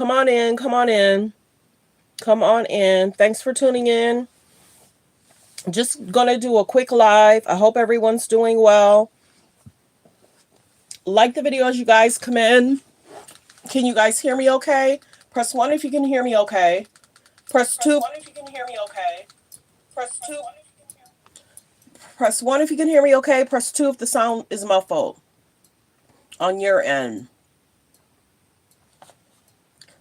Come on in, come on in, come on in. Thanks for tuning in. Just gonna do a quick live. I hope everyone's doing well. Like the video as you guys come in. Can you guys hear me okay? Press 1 if you can hear me okay. Press 2. Press 1 if you can hear me okay. Press 2. Press 1 if you can hear me okay. Press 2 if the sound is muffled on your end.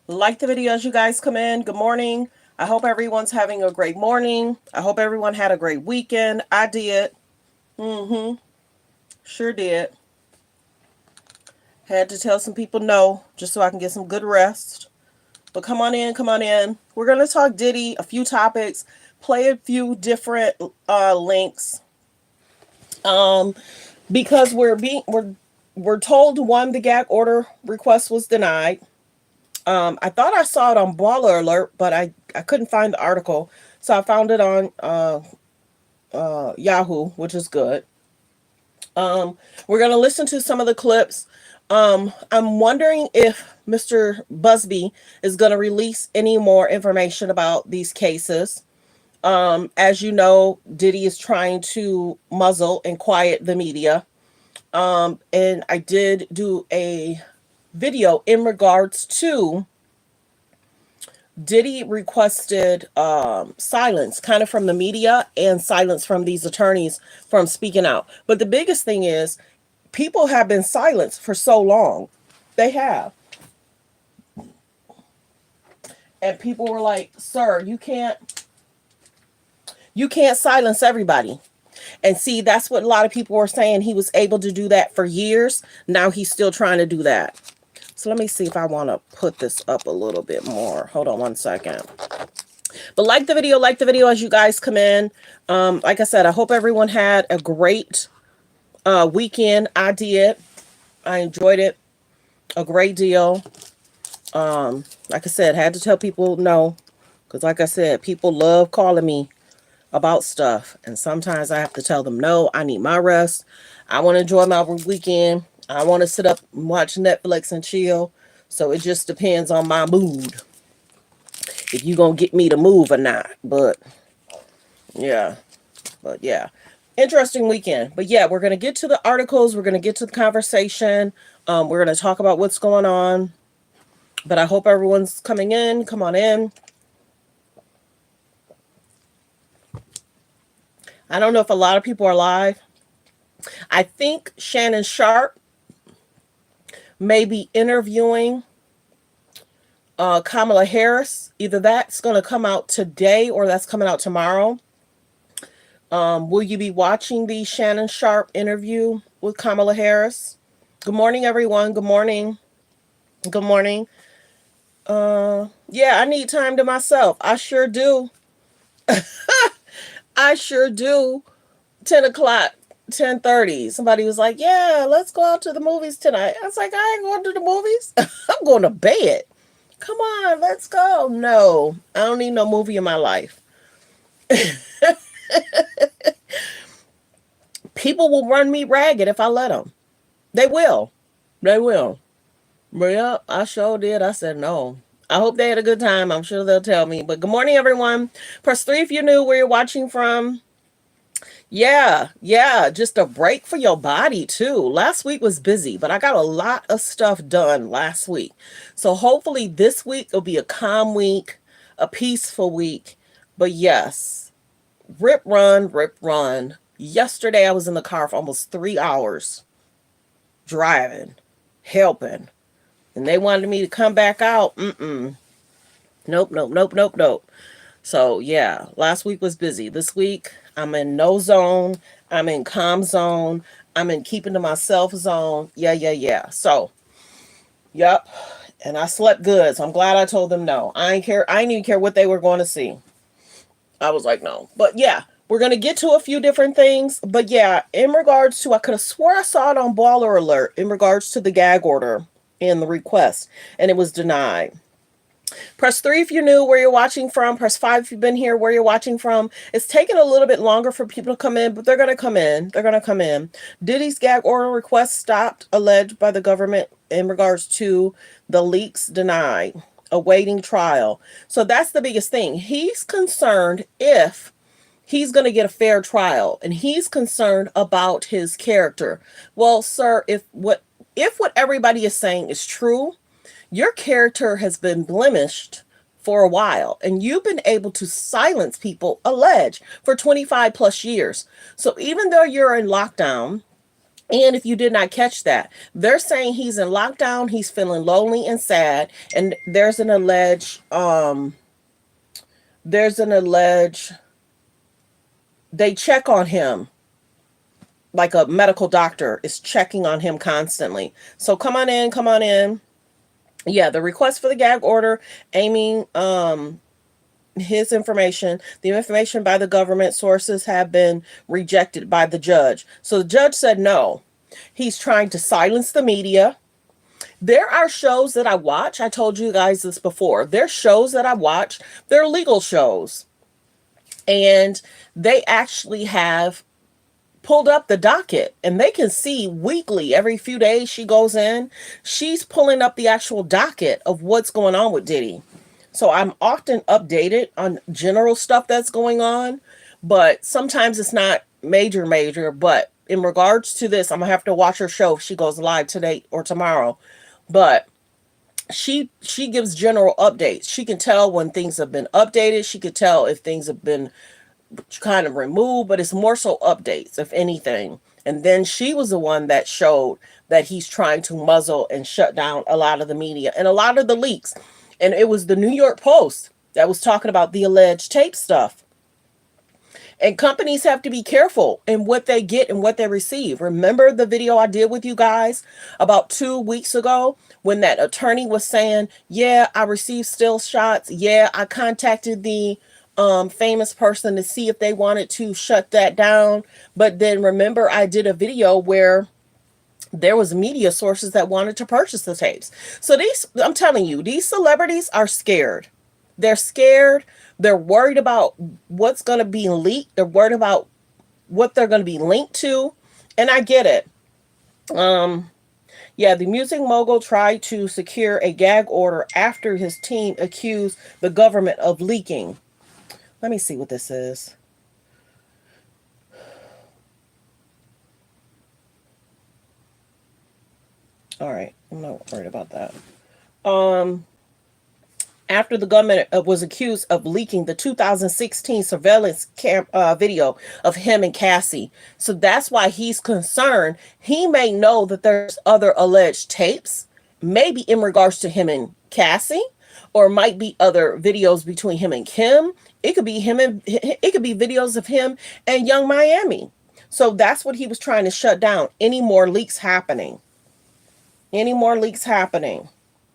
Like the video as you guys come in. Good morning. I hope everyone's having a great morning. I hope everyone had a great weekend. I did. Sure did. Had to tell some people no, just so I can get some good rest. But come on in, come on in. We're going to talk Diddy, a few topics, play a few different links. Because we're told one, the gag order request was denied. I thought I saw it on Baller Alert, but I couldn't find the article. So I found it on Yahoo, which is good. We're going to listen to some of the clips. I'm wondering if Mr. Busby is going to release any more information about these cases. As you know, Diddy is trying to muzzle and quiet the media. And I did do a video in regards to Diddy requested silence kind of from the media and silence from these attorneys from speaking out. But the biggest thing is people have been silenced for so long. They have. And people were like, sir, you can't silence everybody. And see, that's what a lot of people were saying. He was able to do that for years. Now he's still trying to do that. So let me see if I want to put this up a little bit more. Hold on one second. But like the video as you guys come in. Like I said, I hope everyone had a great weekend. I did. I enjoyed it a great deal. Like I said, had to tell people no. Because like I said, people love calling me about stuff. And sometimes I have to tell them no, I need my rest. I want to enjoy my weekend. I want to sit up and watch Netflix and chill. So it just depends on my mood. If you're going to get me to move or not. But yeah. Interesting weekend. But yeah, we're going to get to the articles. We're going to get to the conversation. We're going to talk about what's going on. But I hope everyone's coming in. Come on in. I don't know if a lot of people are live. I think Shannon Sharp may be interviewing Kamala Harris. Either that's going to come out today or that's coming out tomorrow. Will you be watching the Shannon Sharp interview with Kamala Harris? Good morning, everyone. Good morning. Good morning. Yeah, I need time to myself. I sure do. I sure do. 10 o'clock. 10:30. Somebody was like, yeah, let's go out to the movies tonight. I was like, I ain't going to the movies. I'm going to bed. Come on, let's go. No, I don't need no movie in my life. People will run me ragged if I let them. They will. They will. But yeah, I sure did. I said no. I hope they had a good time. I'm sure they'll tell me. But good morning, everyone. Press 3 if you're new, where you're watching from. Yeah, just a break for your body too. Last week was busy, but I got a lot of stuff done last week. So hopefully this week will be a calm week, a peaceful week. But yes, rip, run. Yesterday I was in the car for almost 3 hours driving, helping. And they wanted me to come back out. Nope. So yeah, last week was busy. This week I'm in no zone. I'm in calm zone. I'm in keeping to myself zone. Yeah. So, yep. And I slept good. So I'm glad I told them no. I didn't even care what they were going to see. I was like, no. But yeah, we're going to get to a few different things. But yeah, in regards to, I could have swore I saw it on Baller Alert in regards to the gag order and the request. And it was denied. Press 3 if you're new, where you're watching from. Press 5 if you've been here, where you're watching from. It's taking a little bit longer for people to come in, but they're going to come in. Diddy's gag order request stopped, alleged by the government in regards to the leaks denied. awaiting trial. So that's the biggest thing. He's concerned if he's going to get a fair trial, and he's concerned about his character. Well, sir, if what everybody is saying is true, your character has been blemished for a while, and you've been able to silence people, alleged, for 25 plus years. So even though you're in lockdown, and if you did not catch that, they're saying he's in lockdown, he's feeling lonely and sad, and there's an alleged they check on him like a medical doctor is checking on him constantly. So come on in, come on in. Yeah, the request for the gag order aiming the information by the government sources have been rejected by the judge. So the judge said no. He's trying to silence the media. There are shows that I watch. I told you guys this before. There's shows that I watch. They're legal shows. And they actually have pulled up the docket, and they can see weekly, every few days she goes in, she's pulling up the actual docket of what's going on with Diddy. So I'm often updated on general stuff that's going on, but sometimes it's not major. But in regards to this, I'm gonna have to watch her show if she goes live today or tomorrow. But she gives general updates. She can tell when things have been updated. She could tell if things have been kind of removed, but it's more so updates, if anything. And then she was the one that showed that he's trying to muzzle and shut down a lot of the media and a lot of the leaks. And it was the New York Post that was talking about the alleged tape stuff. And companies have to be careful in what they get and what they receive. Remember the video I did with you guys about 2 weeks ago when that attorney was saying, yeah, I received still shots. Yeah, I contacted the famous person to see if they wanted to shut that down. But then remember, I did a video where there was media sources that wanted to purchase the tapes. So I'm telling you, these celebrities are scared. They're scared. They're worried about what's going to be leaked. They're worried about what they're going to be linked to. And I get it. Yeah, the music mogul tried to secure a gag order after his team accused the government of leaking. Let me see what this is. All right, I'm not worried about that. After the government was accused of leaking the 2016 surveillance video of him and Cassie. So that's why he's concerned. He may know that there's other alleged tapes, maybe in regards to him and Cassie, or might be other videos between him and Kim. It could be videos of him and Young Miami. So that's what he was trying to shut down. Any more leaks happening.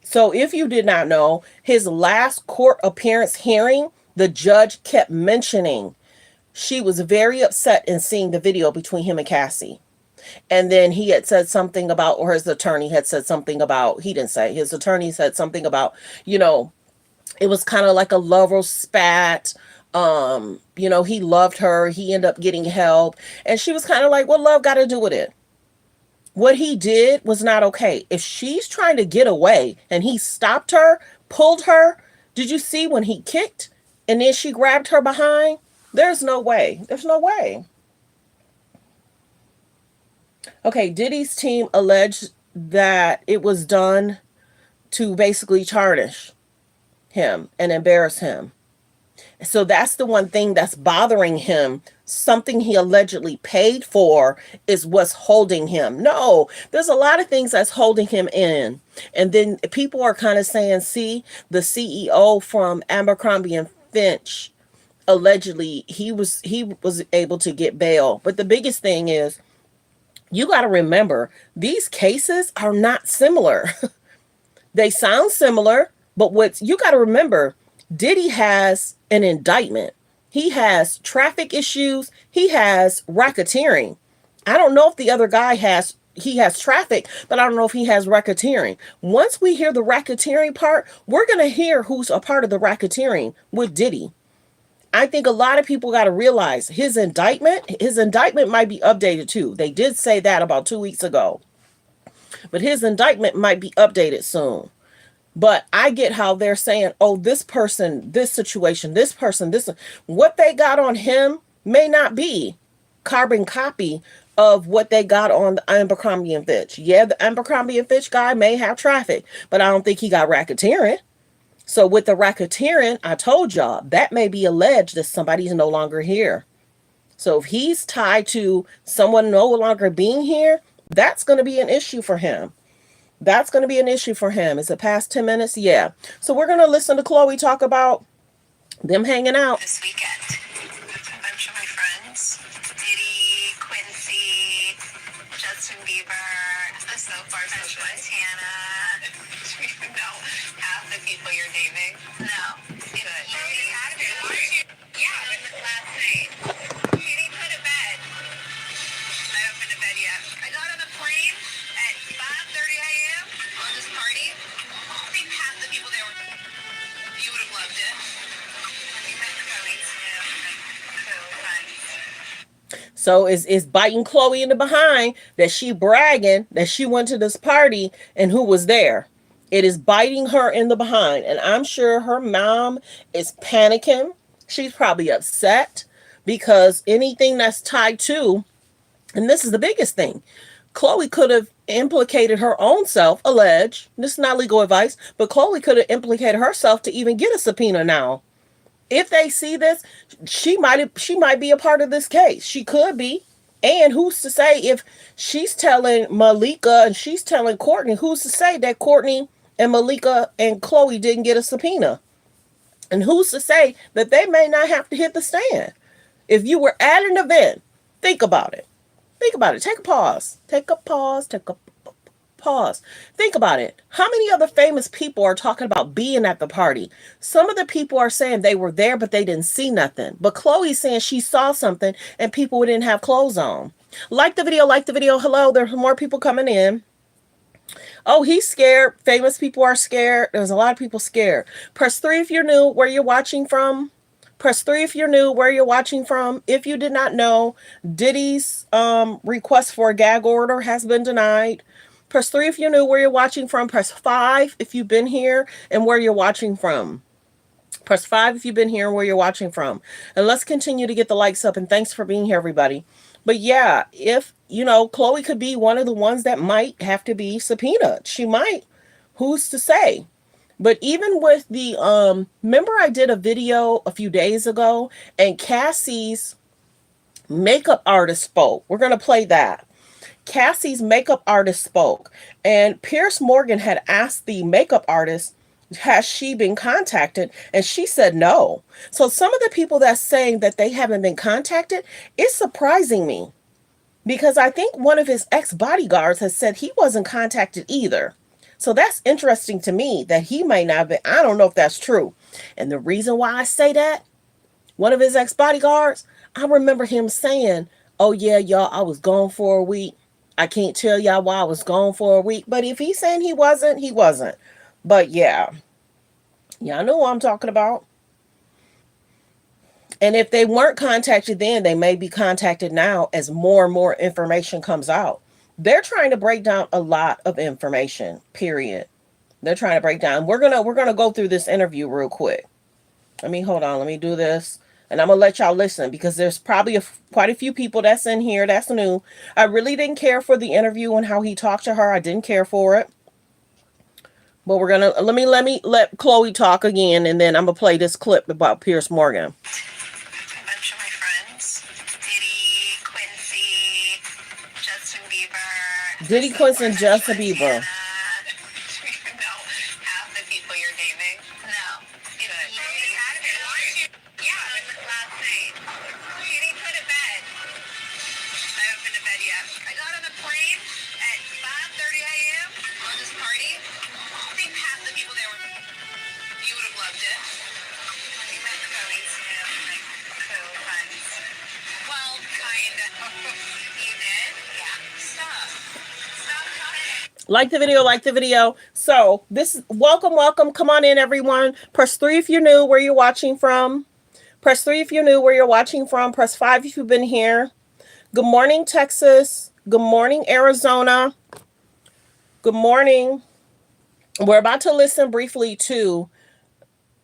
So if you did not know, his last court appearance hearing, the judge kept mentioning she was very upset in seeing the video between him and Cassie. And then he had said something about, or his attorney had said something about, he didn't say, his attorney said something about, it was kind of like a lover spat. He loved her. He ended up getting help. And she was kind of like, what love got to do with it? What he did was not okay. If she's trying to get away and he stopped her, pulled her, did you see when he kicked and then she grabbed her behind? There's no way. Okay, Diddy's team alleged that it was done to basically tarnish him and embarrass him. So that's the one thing that's bothering him. Something he allegedly paid for is what's holding him. No, there's a lot of things that's holding him in. And then people are kind of saying, see, the CEO from Abercrombie and Finch, allegedly, he was able to get bail. But the biggest thing is, you got to remember, these cases are not similar. They sound similar, but you got to remember, Diddy has an indictment. He has traffic issues. He has racketeering. I don't know if the other guy has traffic, but I don't know if he has racketeering. Once we hear the racketeering part, we're going to hear who's a part of the racketeering with Diddy. I think a lot of people got to realize his indictment might be updated too. They did say that about 2 weeks ago, but his indictment might be updated soon. But I get how they're saying, oh, this person, this situation, this person, this, what they got on him may not be carbon copy of what they got on the Abercrombie and Fitch. Yeah, the Abercrombie and Fitch guy may have traffic, but I don't think he got racketeering. So with the racketeering, I told y'all that may be alleged that somebody's no longer here. So if he's tied to someone no longer being here, that's going to be an issue for him. That's going to be an issue for him. Is it past 10 minutes? Yeah. So we're going to listen to Chloe talk about them hanging out this weekend. A bunch of my friends, Diddy, Quincy, Justin Bieber, so far from Montana. Do you even know half the people you're naming? No. Good. Yeah, last night. He didn't go to bed. I haven't been to bed yet. I got on the plane at 5:30 a.m. on this party. I think half the people there were. You would have loved it. You met Chloe too. So fun. So it's biting Chloe in the behind that she bragging that she went to this party and who was there. It is biting her in the behind. And I'm sure her mom is panicking. She's probably upset because anything that's tied to, and this is the biggest thing, Chloe could have implicated her own self, alleged. This is not legal advice, but Chloe could have implicated herself to even get a subpoena now. If they see this, she might be a part of this case. She could be. And who's to say if she's telling Malika and she's telling Courtney, who's to say that Courtney and Malika and Chloe didn't get a subpoena? And who's to say that they may not have to hit the stand? If you were at an event, think about it. Think about it. Take a pause. Take a pause. Take a pause. Think about it. How many other famous people are talking about being at the party? Some of the people are saying they were there, but they didn't see nothing. But Chloe's saying she saw something and people didn't have clothes on. Like the video, like the video. Hello, there's more people coming in. Oh, he's scared. Famous people are scared. There's a lot of people scared. Press 3 if you're new, where you're watching from. Press 3 if you're new, where you're watching from. If you did not know, Diddy's request for a gag order has been denied. Press 3 if you're new, where you're watching from. Press 5 if you've been here and where you're watching from. Press 5 if you've been here and where you're watching from. And let's continue to get the likes up. And thanks for being here, everybody. But yeah, if, Chloe could be one of the ones that might have to be subpoenaed. She might. Who's to say? But even with the, remember I did a video a few days ago and Cassie's makeup artist spoke. We're going to play that. Cassie's makeup artist spoke, and Pierce Morgan had asked the makeup artist, has she been contacted? And she said no. So some of the people that's saying that they haven't been contacted, it's surprising me because I think one of his ex-bodyguards has said he wasn't contacted either. So that's interesting to me that he may not have been. I don't know if that's true. And the reason why I say that, one of his ex-bodyguards, I remember him saying, oh yeah, y'all, I was gone for a week. I can't tell y'all why I was gone for a week, but if he's saying he wasn't, he wasn't. But yeah, y'all know what I'm talking about. And if they weren't contacted then, they may be contacted now as more and more information comes out. They're trying to break down a lot of information, period. They're trying to break down. We're gonna go through this interview real quick. Hold on. Let me do this. And I'm going to let y'all listen because there's probably quite a few people that's in here that's new. I really didn't care for the interview and how he talked to her. I didn't care for it. But we're going to, let Chloe talk again. And then I'm going to play this clip about Pierce Morgan. A bunch of my friends, Diddy, Quincy, Justin Bieber. Diddy, Quincy, and Justin Bieber. Do you even know half the people you're naming? No. Good. Yeah, last night. He didn't go to bed. I haven't been to bed yet. I got on the plane at 5:30 a.m. on this party. I think half the people there were. You would have loved it. You met Chloe too. So fun. Well, kind of. You did? Yeah. Stop talking. Like the video. So this is welcome. Come on in, everyone. Press 3 if you're new, where you're watching from. Press 3 if you're new, where you're watching from. Press 5 if you've been here. Good morning, Texas. Good morning, Arizona. Good morning. We're about to listen briefly to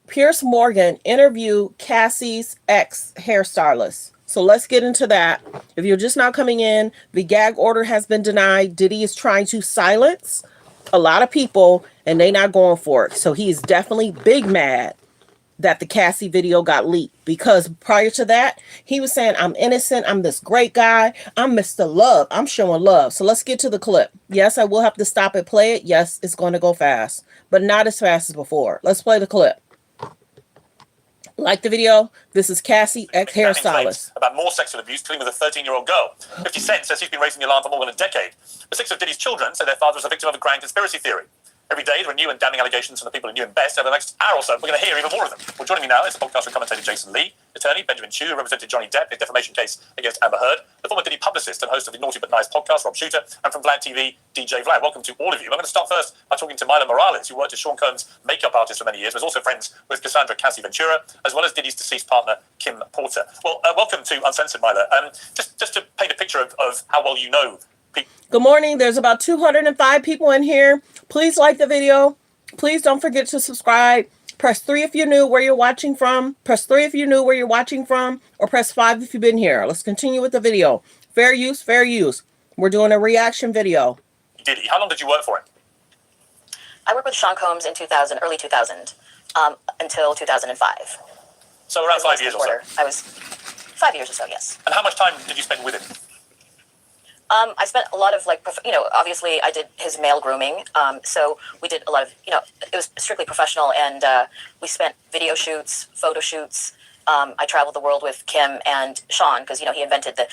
Pierce Morgan interview Cassie's ex hairstylist. So let's get into that. If you're just now coming in, the gag order has been denied. Diddy is trying to silence a lot of people and they not going for it. So he is definitely big mad that the Cassie video got leaked, because prior to that, he was saying, I'm innocent, I'm this great guy, I'm Mr. Love, I'm showing love. So let's get to the clip. Yes, I will have to stop and play it. Yes, it's going to go fast, but not as fast as before. Let's play the clip. Like the video, this is Cassie, ex-hairstylist. About more sexual abuse, including with a 13-year-old girl. 50 Cent says he's been raising the alarm for more than a decade. The 6 of Diddy's children say their father was a victim of a grand conspiracy theory. Every day, there are new and damning allegations from the people who knew him best. Over the next hour or so, we're going to hear even more of them. Well, joining me now is podcast commentator Jason Lee, attorney Benjamin Chu, who represented Johnny Depp in his defamation case against Amber Heard, the former Diddy publicist and host of the Naughty But Nice podcast, Rob Shooter, and from Vlad TV, DJ Vlad. Welcome to all of you. I'm going to start first by talking to Mila Morales, who worked as Sean Combs' makeup artist for many years, was also friends with Cassandra Cassie Ventura, as well as Diddy's deceased partner, Kim Porter. Well, welcome to Uncensored, Mila. Just to paint a picture of how well you know people. Good morning. There's about 205 people in here. Please like the video. Please don't forget to subscribe. Press 3 if you're new where you're watching from. Press 3 if you're new where you're watching from. Or press 5 if you've been here. Let's continue with the video. Fair use, fair use. We're doing a reaction video. Diddy, how long did you work for him? I worked with Sean Combs in early 2000, until 2005. So around 5 years or so. I was 5 years or so, yes. And how much time did you spend with him? I spent a lot of, obviously I did his male grooming. So we did a lot of, it was strictly professional, and we spent video shoots, photo shoots. I traveled the world with Kim and Sean because, he invented the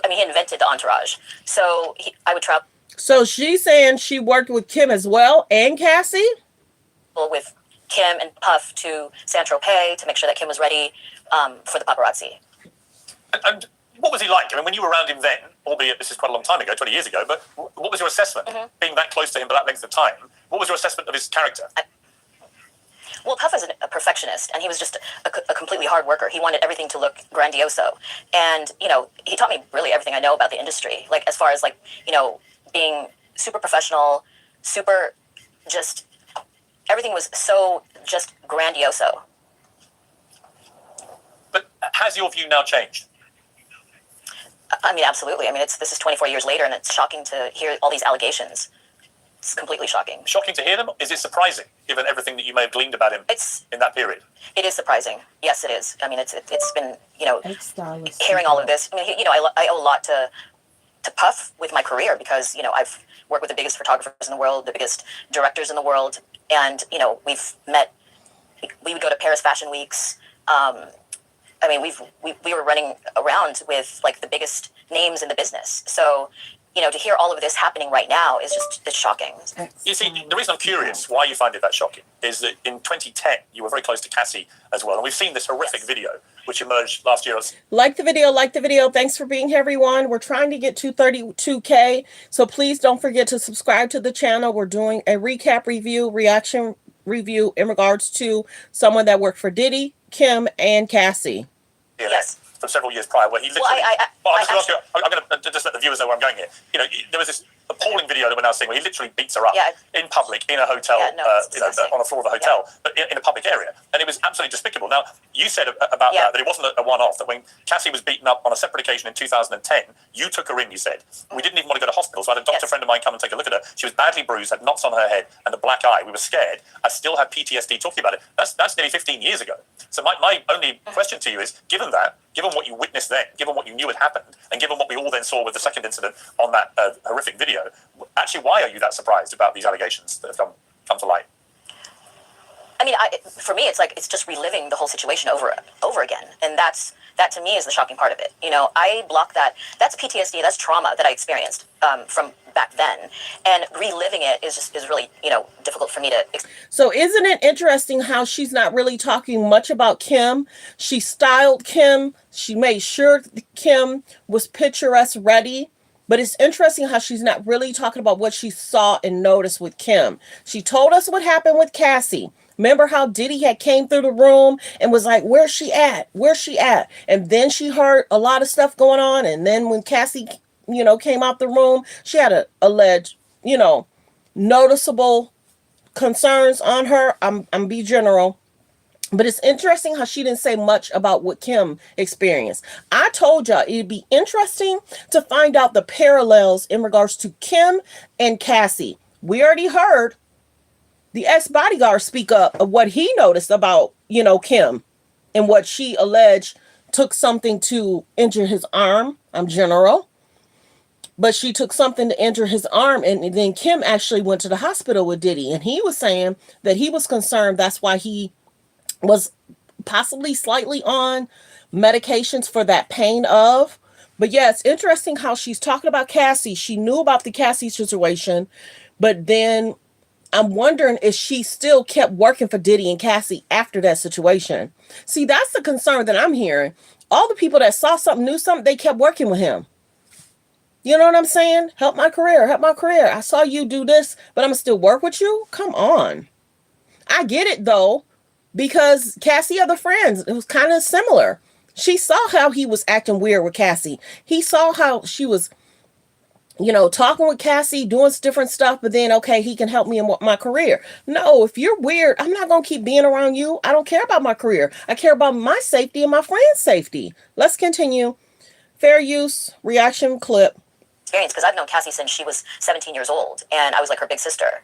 he invented the entourage. So I would travel. So she's saying she worked with Kim as well, and Cassie? With Kim and Puff to Saint-Tropez to make sure that Kim was ready for the paparazzi. And what was he like? I mean, when you were around him then, albeit this is quite a long time ago, 20 years ago, but what was your assessment, being that close to him for that length of time? What was your assessment of his character? Well, Puff is a perfectionist, and he was just a completely hard worker. He wanted everything to look grandioso. And, he taught me really everything I know about the industry, as far as, being super professional, super just, everything was so just grandioso. But has your view now changed? I mean, absolutely. I mean, this is 24 years later, and it's shocking to hear all these allegations. It's completely shocking. Shocking to hear them? Is it surprising, given everything that you may have gleaned about him in that period? It is surprising. Yes, it is. I mean, it's been, hearing all of this. I mean, I owe a lot to Puff with my career because, I've worked with the biggest photographers in the world, the biggest directors in the world, and, we've met. We would go to Paris Fashion Weeks. I mean, we were running around with the biggest names in the business. So, to hear all of this happening right now is it's shocking. You see, the reason I'm curious why you find it that shocking is that in 2010, you were very close to Cassie as well. And we've seen this horrific video, which emerged last year. Like the video. Thanks for being here, everyone. We're trying to get 232K. So please don't forget to subscribe to the channel. We're doing a recap reaction review in regards to someone that worked for Diddy, Kim, and Cassie. Yes. From several years prior, where he literally. I'm going to just let the viewers know where I'm going here. There was this appalling video that we're now seeing where he literally beats her up in public in a hotel, on the floor of a hotel, but in a public area, and it was absolutely despicable. Now, you said about that it wasn't a one-off. That when Cassie was beaten up on a separate occasion in 2010, you took her in. You said we didn't even want to go to hospital, so I had a doctor friend of mine come and take a look at her. She was badly bruised, had knots on her head, and a black eye. We were scared. I still have PTSD talking about it. That's nearly 15 years ago. So my only question to you is, given what you witnessed then, given what you knew had happened, and given what we all then saw with the second incident on that horrific video, actually, why are you that surprised about these allegations that have come to light? I mean, for me, it's just reliving the whole situation over again, and that to me is the shocking part of it. I block that. That's PTSD. That's trauma that I experienced from back then, and reliving it is really difficult for me to. So isn't it interesting how she's not really talking much about Kim? She styled Kim. She made sure Kim was picturesque ready. But it's interesting how she's not really talking about what she saw and noticed with Kim. She told us what happened with Cassie. Remember how Diddy had came through the room and was like, where's she at? Where's she at? And then she heard a lot of stuff going on. And then when Cassie, came out the room, she had a alleged, noticeable concerns on her. I'm be general. But it's interesting how she didn't say much about what Kim experienced. I told y'all it'd be interesting to find out the parallels in regards to Kim and Cassie. We already heard the ex-bodyguard speak up of what he noticed about, Kim and what she alleged took something to injure his arm. I'm general. But she took something to injure his arm, and then Kim actually went to the hospital with Diddy, and he was saying that he was concerned that's why he was possibly slightly on medications for that pain of. But yeah, it's interesting how she's talking about Cassie. She knew about the Cassie situation, but then I'm wondering if she still kept working for Diddy and Cassie after that situation. See, that's the concern that I'm hearing. All the people that saw something, knew something, they kept working with him. You know what I'm saying? Help my career. I saw you do this, but I'm gonna still work with you? Come on. I get it though, because Cassie other friends, it was kind of similar. She saw how he was acting weird with Cassie. He saw how she was, talking with Cassie, doing different stuff, but then, okay, he can help me in my career. No, if you're weird, I'm not going to keep being around you. I don't care about my career. I care about my safety and my friend's safety. Let's continue. Fair use reaction clip. Experience, because I've known Cassie since she was 17 years old, and I was like her big sister,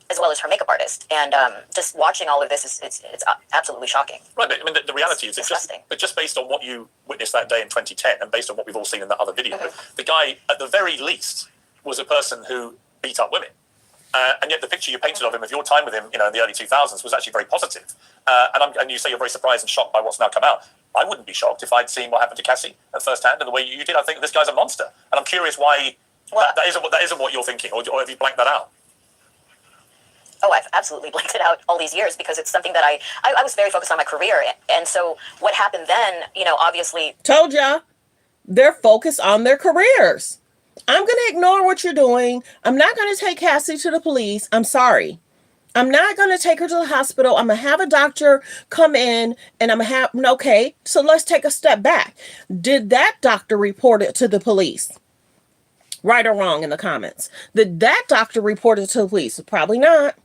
as well as her makeup artist. And just watching all of this it's absolutely shocking. Right, but I mean, the reality is, just based on what you witnessed that day in 2010, and based on what we've all seen in that other video, the guy, at the very least, was a person who beat up women. And yet the picture you painted of him, of your time with him, in the early 2000s, was actually very positive. And you say you're very surprised and shocked by what's now come out. I wouldn't be shocked if I'd seen what happened to Cassie at first hand, and the way you did. I think this guy's a monster. And I'm curious why that isn't what you're thinking, or have you blanked that out? Oh, I've absolutely blanked it out all these years, because it's something that I was very focused on my career. And so what happened then, obviously... Told ya, they're focused on their careers. I'm going to ignore what you're doing. I'm not going to take Cassie to the police. I'm sorry. I'm not going to take her to the hospital. I'm going to have a doctor come in, and I'm going to have... Okay, so let's take a step back. Did that doctor report it to the police? Right or wrong in the comments. Did that doctor report it to the police? Probably not.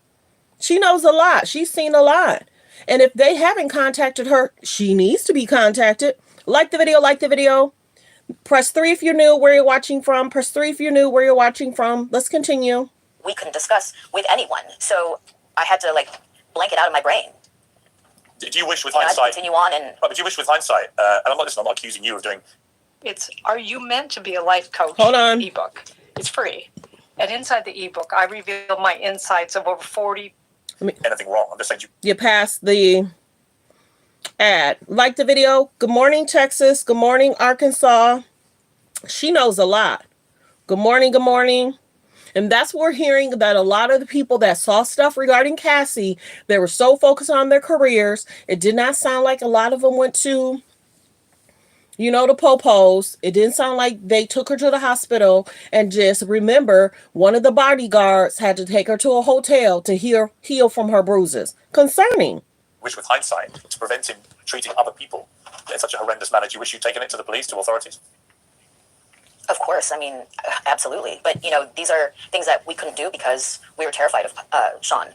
She knows a lot. She's seen a lot. And if they haven't contacted her, she needs to be contacted. Like the video. Press 3 if you're new, where you're watching from. Press 3 if you're new, where you're watching from. Let's continue. We couldn't discuss with anyone. So I had to blank it out of my brain. Do you wish with hindsight? Continue on and... But do you wish with hindsight, and I'm not accusing you of doing... It's Are You Meant to Be a Life Coach Hold on. ebook. It's free. And inside the ebook, I reveal my insights of over 40... Anything wrong? I'm just saying you passed the ad. Like the video. Good morning, Texas. Good morning, Arkansas. She knows a lot. Good morning. And that's what we're hearing, that a lot of the people that saw stuff regarding Cassie, they were so focused on their careers. It did not sound like a lot of them went to, the popos. It didn't sound like they took her to the hospital. And just remember, one of the bodyguards had to take her to a hotel to heal from her bruises. Concerning. Wish with hindsight to prevent him treating other people in such a horrendous manner. Do you wish you'd taken it to the police, to authorities? Of course. I mean, absolutely. But, these are things that we couldn't do because we were terrified of Sean.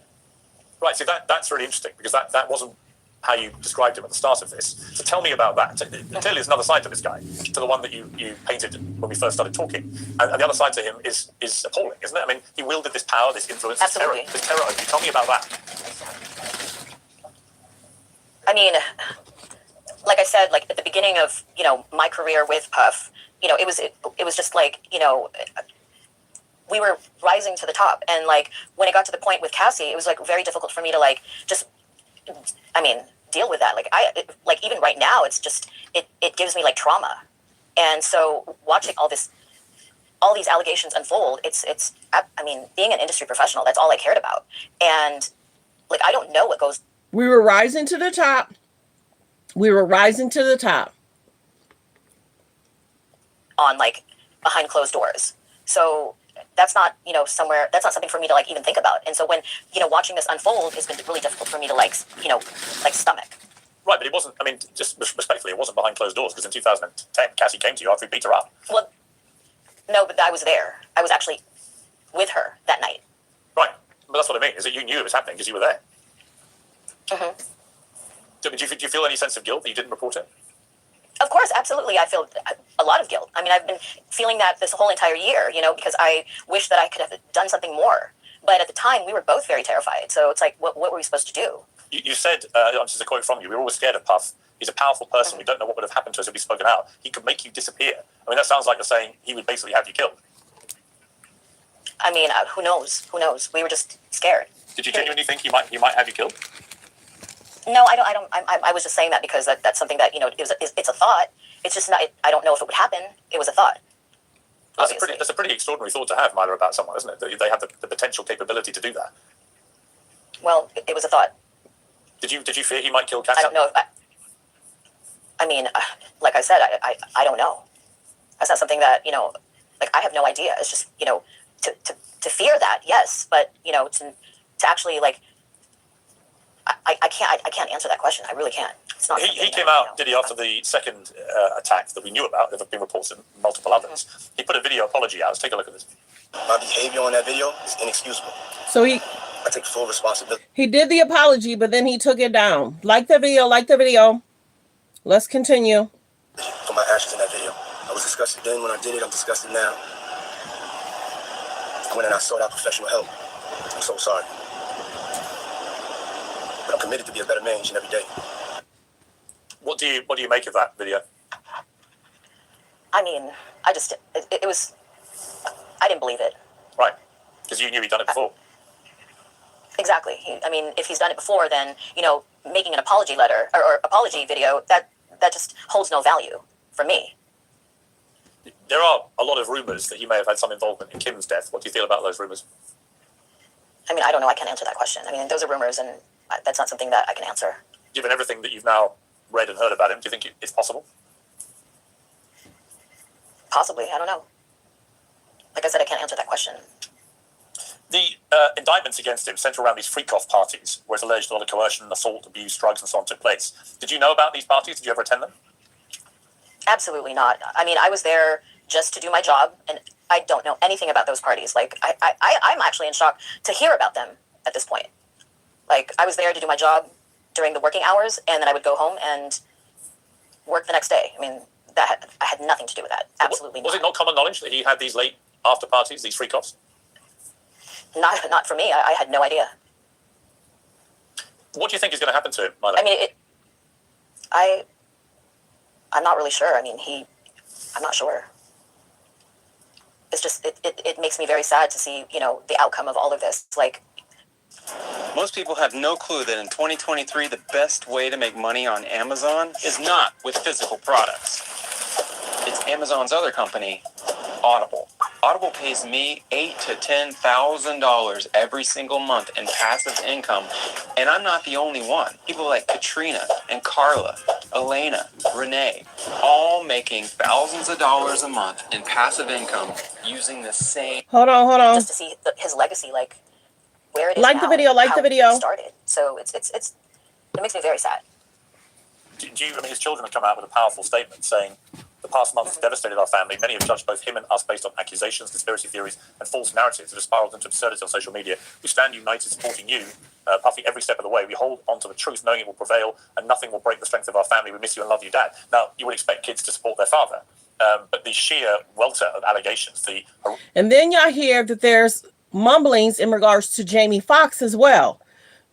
Right. See, that's really interesting, because that wasn't how you described him at the start of this. So tell me about that. Clearly there's another side to this guy, to the one that you painted when we first started talking. And the other side to him is appalling, isn't it? I mean, he wielded this power, this influence, this terror over you. Tell me about that. I mean, like I said, at the beginning of, my career with Puff, it was just we were rising to the top. And when it got to the point with Cassie, it was very difficult for me to deal with that. Even right now, it's just, it gives me trauma. And so watching all these allegations unfold, being an industry professional, that's all I cared about. And I don't know what goes. We were rising to the top. On behind closed doors. So that's not, that's not something for me to even think about. And so when, watching this unfold has been really difficult for me to stomach. Right, but it wasn't, just respectfully, it wasn't behind closed doors, because in 2010, Cassie came to you after he beat her up. Well, no, but I was there. I was actually with her that night. Right. But that's what I mean, is that you knew it was happening because you were there. Mm-hmm. Do you feel any sense of guilt that you didn't report it? Of course, absolutely. I feel a lot of guilt. I mean, I've been feeling that this whole entire year, because I wish that I could have done something more. But at the time, we were both very terrified. So it's like, what were we supposed to do? You said, this is a quote from you, we were always scared of Puff. He's a powerful person. Mm-hmm. We don't know what would have happened to us if he'd spoken out. He could make you disappear. I mean, that sounds like you're saying he would basically have you killed. I mean, who knows? Who knows? We were just scared. Did you genuinely think he might have you killed? No, I don't. I was just saying that because that's something that it's a thought. It's just not. I don't know if it would happen. It was a thought. That's a pretty extraordinary thought to have, Myla, about someone, isn't it? That they have the potential capability to do that. Well, it was a thought. Did you fear he might kill Cassie? I don't know. I mean, like I said, I don't know. That's not something that I have no idea. It's just to fear that, yes, but to actually I can't answer that question. I really can't. It's not. He came out, Diddy, after the second attack that we knew about. There have been reports of multiple others. Mm-hmm. He put a video apology out. Let's take a look at this. My behavior on that video is inexcusable. So I take full responsibility. He did the apology, but then he took it down. Like the video. Let's continue. For my actions in that video. I was disgusted then when I did it. I'm disgusted now. When I sought out professional help. I'm so sorry. But I'm committed to be a better man each and every day. What do you make of that video? I mean, it was, I didn't believe it. Right, because you knew he'd done it before. Exactly. I mean, if he's done it before, then, making an apology letter or apology video, that just holds no value for me. There are a lot of rumors that he may have had some involvement in Kim's death. What do you feel about those rumors? I mean, I don't know. I can't answer that question. I mean, those are rumors, and that's not something that I can answer. Given everything that you've now read and heard about him, do you think it's possible? Possibly. I don't know. Like I said, I can't answer that question. The indictments against him centre around these freak-off parties, where it's alleged a lot of coercion, assault, abuse, drugs, and so on took place. Did you know about these parties? Did you ever attend them? Absolutely not. I mean, I was there just to do my job, and I don't know anything about those parties. Like, I'm actually in shock to hear about them at this point. Like, I was there to do my job during the working hours, and then I would go home and work the next day. I mean, I had nothing to do with that. Absolutely not. Was it not common knowledge that he had these late after parties, these freak-offs? Not for me. I had no idea. What do you think is going to happen to him, Myla? I mean, I'm not really sure. I mean, I'm not sure. It's just, it makes me very sad to see, the outcome of all of this. Like, most people have no clue that in 2023, the best way to make money on Amazon is not with physical products. It's Amazon's other company, Audible. Audible pays me $8,000 to $10,000 every single month in passive income, and I'm not the only one. People like Katrina and Carla, Elena, Renee, all making thousands of dollars a month in passive income using the same. Hold on. Just to see his legacy, like where it is Like now, the video. It started. So it makes me very sad. His children have come out with a powerful statement saying, the past months devastated our family. Many have judged both him and us based on accusations, conspiracy theories, and false narratives that have spiraled into absurdity on social media. We stand united, supporting you, Puffy, every step of the way. We hold on to the truth, knowing it will prevail, and nothing will break the strength of our family. We miss you and love you, Dad. Now, you would expect kids to support their father, but the sheer welter of allegations, and then y'all hear that there's mumblings in regards to Jamie Foxx as well.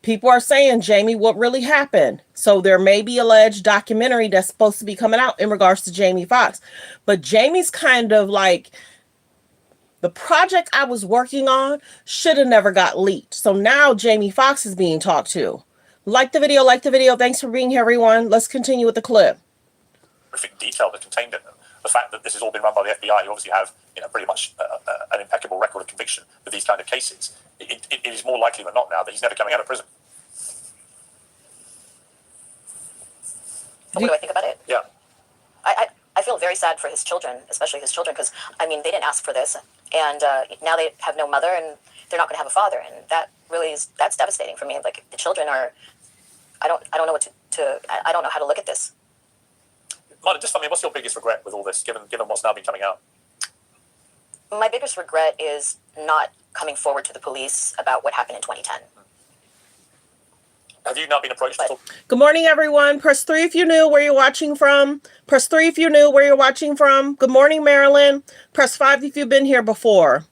People are saying, Jamie, what really happened? So there may be alleged documentary that's supposed to be coming out in regards to Jamie Foxx. But Jamie's kind of like, the project I was working on should have never got leaked. So now Jamie Foxx is being talked to. Like the video. Thanks for being here, everyone. Let's continue with the clip. Horrific detail that's contained in them. The fact that this has all been run by the FBI, who obviously have pretty much an impeccable record of conviction with these kind of cases. It is more likely than not now that he's never coming out of prison. What do I think about it? Yeah. I feel very sad for his children, especially his children, because, I mean, they didn't ask for this, and now they have no mother, and they're not going to have a father, and that really that's devastating for me. Like, the children are, I don't know what I don't know how to look at this. Martin, what's your biggest regret with all this, given what's now been coming out? My biggest regret is not coming forward to the police about what happened in 2010. Have you not been approached at all? Good morning, everyone. Press 3 if you're new, where you're watching from. Press 3 if you're new, where you're watching from. Good morning, Marilyn. Press 5 if you've been here before.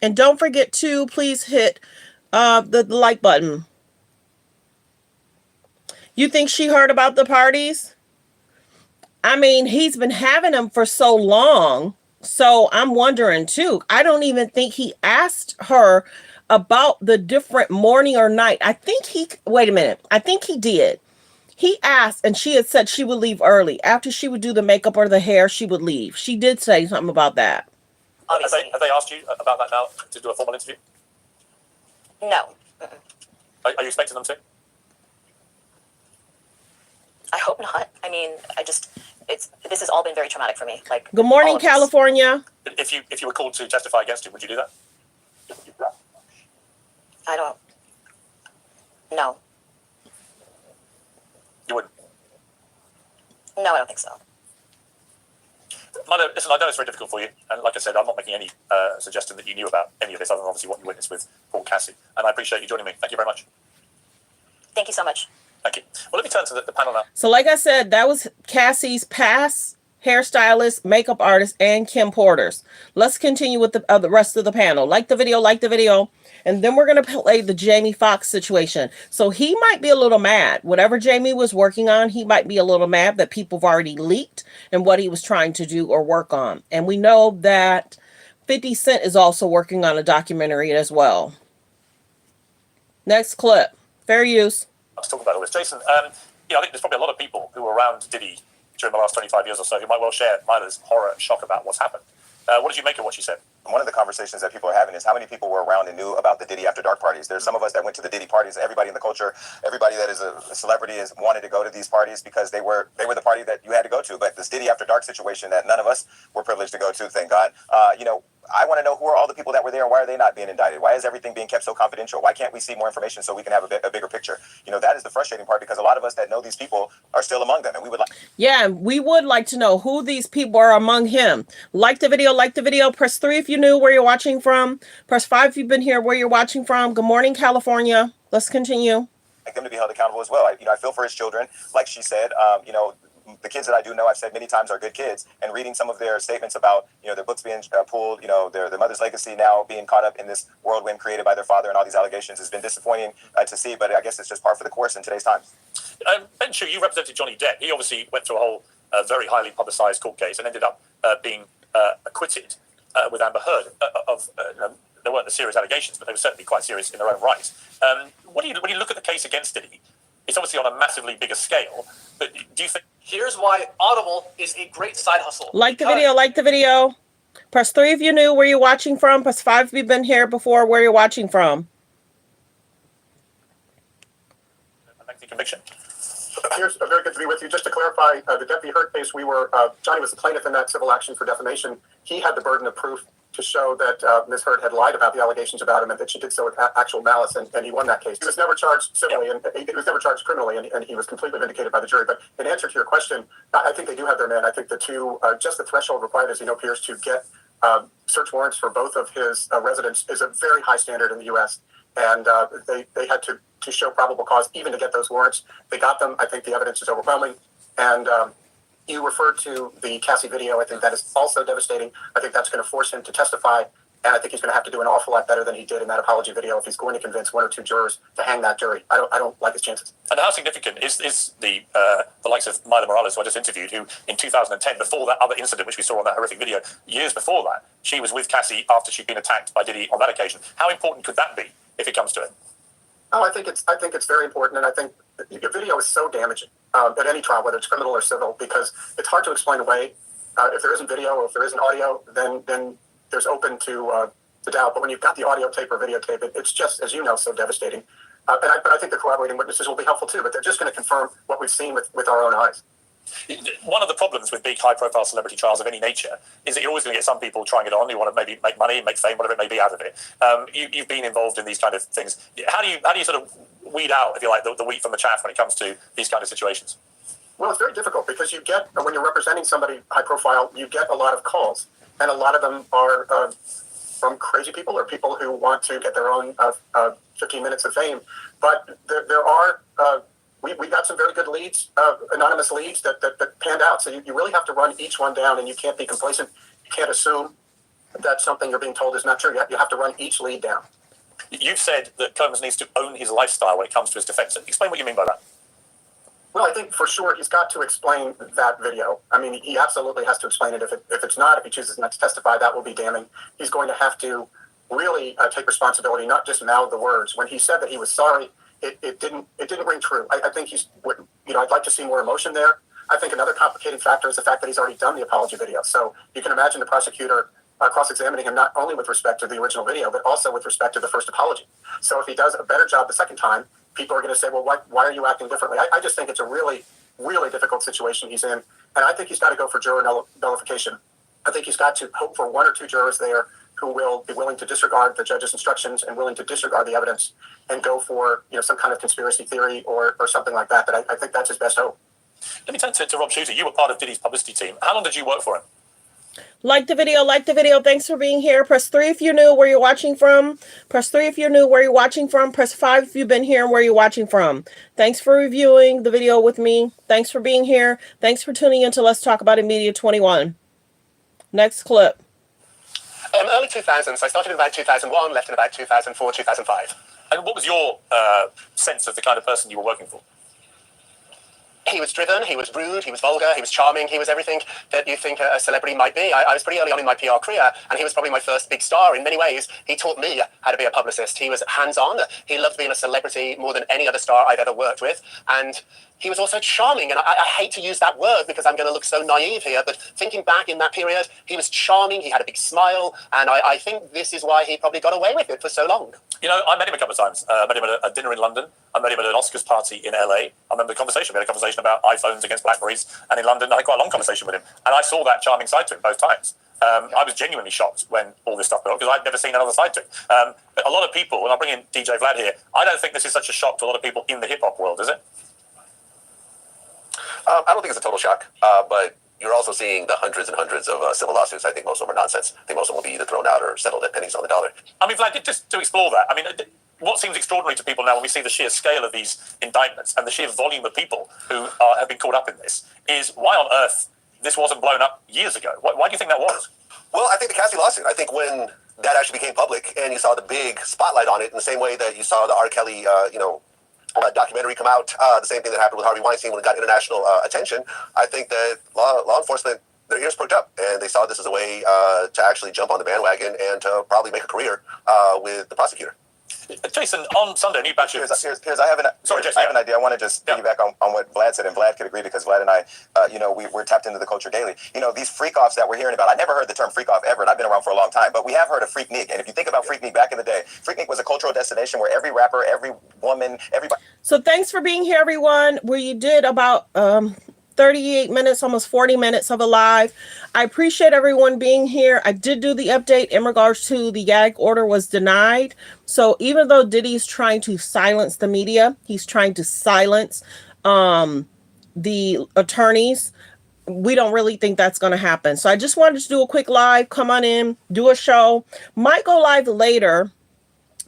And don't forget to please hit the like button. You think she heard about the parties? I mean, he's been having them for so long. So I'm wondering too. I don't even think he asked her about the different morning or night. I think wait a minute. I think he did. He asked, and she had said she would leave early. After she would do the makeup or the hair, she would leave. She did say something about that. Have they asked you about that now to do a formal interview? No. Are you expecting them to? I hope not. I mean, this has all been very traumatic for me. Like, good morning, California. If you were called to testify against him, would you do that? I don't. No. You wouldn't? No, I don't think so. Mother, listen, I know it's very difficult for you, and like I said, I'm not making any suggestion that you knew about any of this, other than obviously what you witnessed with poor Cassie. And I appreciate you joining me. Thank you very much. Thank you so much. Thank you. Well, let me turn to the panel now. So like I said, that was Cassie's past hairstylist, makeup artist, and Kim Porter's. Let's continue with the rest of the panel. Like the video. And then we're going to play the Jamie Foxx situation. So he might be a little mad. Whatever Jamie was working on, he might be a little mad that people have already leaked and what he was trying to do or work on. And we know that 50 Cent is also working on a documentary as well. Next clip. Fair use. Let's talk about all this. Jason, I think there's probably a lot of people who were around Diddy during the last 25 years or so who might well share Myla's horror and shock about what's happened. What did you make of what she said? One of the conversations that people are having is how many people were around and knew about the Diddy After Dark parties. There's some of us that went to the Diddy parties. Everybody in the culture, everybody that is a celebrity is wanted to go to these parties because they were the party that you had to go to. But this Diddy After Dark situation that none of us were privileged to go to, thank God. I want to know who are all the people that were there and why are they not being indicted? Why is everything being kept so confidential? Why can't we see more information so we can have a bigger picture? That is the frustrating part because a lot of us that know these people are still among them, and we would like. Yeah, we would like to know who these people are among him. Like the video. Press 3 if you knew where you're watching from. Press 5 if you've been here where you're watching from. Good morning, California. Let's continue. Like them to be held accountable as well. I feel for his children, like she said. The kids that I do know, I've said many times, are good kids. And reading some of their statements about, their books being pulled, their mother's legacy now being caught up in this whirlwind created by their father and all these allegations has been disappointing to see. But I guess it's just par for the course in today's times. Ben Chu, you represented Johnny Depp. He obviously went through a whole very highly publicized court case and ended up being acquitted with Amber Heard of there weren't the serious allegations, but they were certainly quite serious in their own right. When you look at the case against Diddy, it's obviously on a massively bigger scale, but do you think... Here's why Audible is a great side hustle. Like the video. Press 3 if you knew where you're watching from. Press 5 if you've been here before where you're watching from. Lengthy conviction. Here's very good to be with you. Just to clarify, the Depp Heard case, Johnny was the plaintiff in that civil action for defamation. He had the burden of proof to show that Ms. Heard had lied about the allegations about him and that she did so with actual malice, and he won that case. He was never charged civilly, and he was never charged criminally, and he was completely vindicated by the jury. But in answer to your question, I think they do have their man. I think the two, just the threshold required, as you know, Piers, to get search warrants for both of his residents is a very high standard in the U.S., and they had to show probable cause even to get those warrants. They got them. I think the evidence is overwhelming, and you referred to the Cassie video. I think that is also devastating. I think that's going to force him to testify, and I think he's going to have to do an awful lot better than he did in that apology video if he's going to convince one or two jurors to hang that jury. I don't like his chances. And how significant is the likes of Myla Morales, who I just interviewed, who in 2010, before that other incident which we saw on that horrific video, years before that, she was with Cassie after she'd been attacked by Diddy on that occasion. How important could that be if it comes to it? Oh, I think it's very important, and I think the video is so damaging at any trial, whether it's criminal or civil, because it's hard to explain away. If there isn't video or if there isn't audio, then there's open to doubt. But when you've got the audio tape or videotape, it's just, as you know, so devastating. But I think the corroborating witnesses will be helpful too, but they're just going to confirm what we've seen with our own eyes. One of the problems with big, high-profile celebrity trials of any nature is that you're always going to get some people trying it on who want to maybe make money, make fame, whatever it may be, out of it. You've been involved in these kind of things. How do you sort of weed out, if you like, the wheat from the chaff when it comes to these kind of situations? Well, it's very difficult because you get, when you're representing somebody high-profile, you get a lot of calls, and a lot of them are from crazy people or people who want to get their own 15 minutes of fame. But there are, we got some very good leads, anonymous leads that panned out. So you really have to run each one down, and you can't be complacent. You can't assume that something you're being told is not true. You have to run each lead down. You've said that Combs needs to own his lifestyle when it comes to his defense. Explain what you mean by that. Well, I think for sure he's got to explain that video. I mean, he absolutely has to explain it. If it's not, if he chooses not to testify, that will be damning. He's going to have to really take responsibility, not just mouth the words. When he said that he was sorry, it didn't ring true. I think I'd like to see more emotion there. I think another complicating factor is the fact that he's already done the apology video. So you can imagine the prosecutor cross-examining him not only with respect to the original video, but also with respect to the first apology. So if he does a better job the second time, people are going to say, well, why are you acting differently? I just think it's a really, really difficult situation he's in. And I think he's got to go for juror nullification. I think he's got to hope for one or two jurors there who will be willing to disregard the judge's instructions and willing to disregard the evidence and go for some kind of conspiracy theory or something like that. But I think that's his best hope. Let me turn to Rob Shooter. You were part of Diddy's publicity team. How long did you work for him? Like the video, like the video. Thanks for being here. Press 3 if you're new, where you're watching from. Press 3 if you're new, where you're watching from. Press 5 if you've been here and where you're watching from. Thanks for reviewing the video with me. Thanks for being here. Thanks for tuning in to Let's Talk About It Media 21. Next clip. Early 2000s. I started in about 2001, left in about 2004, 2005. And what was your sense of the kind of person you were working for? He was driven, he was rude, he was vulgar, he was charming, he was everything that you think a celebrity might be. I was pretty early on in my PR career, and he was probably my first big star. In many ways, he taught me how to be a publicist. He was hands-on. He loved being a celebrity more than any other star I've ever worked with. And he was also charming, and I hate to use that word because I'm going to look so naive here, but thinking back in that period, he was charming, he had a big smile, and I think this is why he probably got away with it for so long. I met him a couple of times. I met him at a dinner in London. I met him at an Oscars party in LA. I remember the conversation. We had a conversation about iPhones against Blackberries, and in London I had quite a long conversation with him, and I saw that charming side to him both times. I was genuinely shocked when all this stuff broke because I'd never seen another side to him. But a lot of people, and I'll bring in DJ Vlad here, I don't think this is such a shock to a lot of people in the hip-hop world, is it? I don't think it's a total shock, but you're also seeing the hundreds and hundreds of civil lawsuits. I think most of them are nonsense. I think most of them will be either thrown out or settled at pennies on the dollar. I mean, Vlad, just to explore that, I mean, what seems extraordinary to people now when we see the sheer scale of these indictments and the sheer volume of people who have been caught up in this is why on earth this wasn't blown up years ago? Why do you think that was? Well, I think the Cassie lawsuit, I think when that actually became public and you saw the big spotlight on it in the same way that you saw the R. Kelly, documentary come out, the same thing that happened with Harvey Weinstein when it got international attention, I think that law enforcement, their ears perked up and they saw this as a way to actually jump on the bandwagon and to probably make a career with the prosecutor. Jason, on Sunday, new batch of... Here's I have an idea. I want to just piggyback on what Vlad said, and Vlad could agree because Vlad and I, we're tapped into the culture daily. These freak-offs that we're hearing about, I never heard the term freak-off ever, and I've been around for a long time, but we have heard of Freaknik. And if you think about Freaknik back in the day, Freaknik was a cultural destination where every rapper, every woman, everybody... So thanks for being here, everyone. We did about 38 minutes, almost 40 minutes of a live. I appreciate everyone being here. I did do the update in regards to the gag order was denied. So even though Diddy's trying to silence the media, he's trying to silence the attorneys. We don't really think that's going to happen. So I just wanted to do a quick live. Come on in, do a show. Might go live later.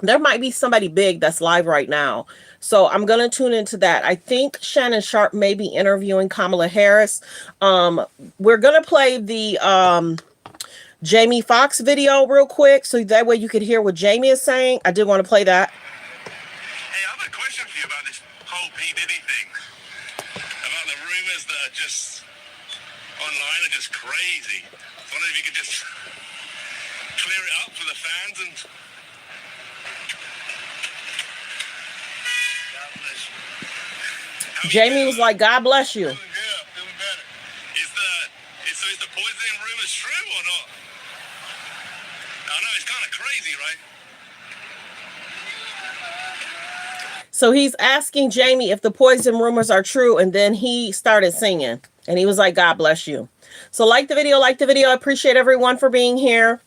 There might be somebody big that's live right now. So I'm going to tune into that. I think Shannon Sharp may be interviewing Kamala Harris. We're going to play the Jamie Foxx video real quick. So that way you could hear what Jamie is saying. I did want to play that. Hey, I have a question for you about this whole P. Diddy thing. About the rumors that are just online are just crazy. I wonder if you could just clear it up for the fans and... Jamie was like, God bless you. Yeah, feeling better. Is the poisoning rumors true or not? I know it's kind of crazy, right? So he's asking Jamie if the poison rumors are true, and then he started singing, and he was like, God bless you. So like the video. I appreciate everyone for being here.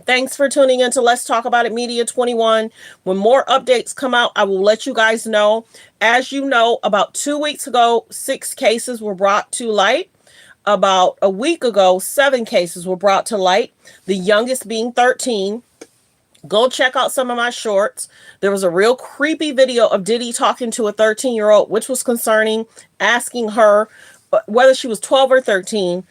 Thanks for tuning in to Let's Talk About It Media 21. When more updates come out, I will let you guys know. As you know, about 2 weeks ago, 6 cases were brought to light. about a week ago, 7 cases were brought to light, the youngest being 13. Go check out some of my shorts. There was a real creepy video of Diddy talking to a 13-year-old, which was concerning, asking her whether she was 12 or 13,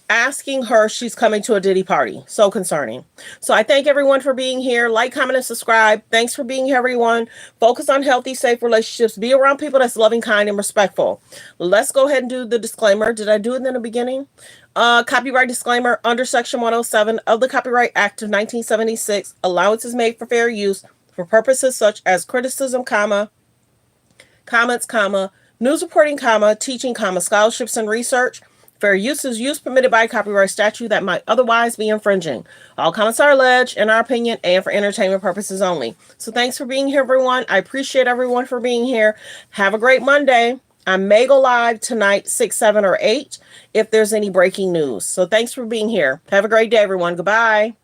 asking her she's coming to a Diddy party. So concerning. So I thank everyone for being here. Like, comment, and subscribe. Thanks for being here, everyone. Focus on healthy, safe relationships. Be around people that's loving, kind, and respectful. Let's go ahead and do the disclaimer. Did I do it in the beginning? Copyright disclaimer. Under Section 107 of the Copyright Act of 1976, allowance is made for fair use for purposes such as criticism, comments, news reporting, teaching, scholarships, and research. Fair use is use permitted by copyright statute that might otherwise be infringing. All comments are alleged, in our opinion, and for entertainment purposes only. So thanks for being here, everyone. I appreciate everyone for being here. Have a great Monday. I may go live tonight, 6, 7, or 8, if there's any breaking news. So thanks for being here. Have a great day, everyone. Goodbye.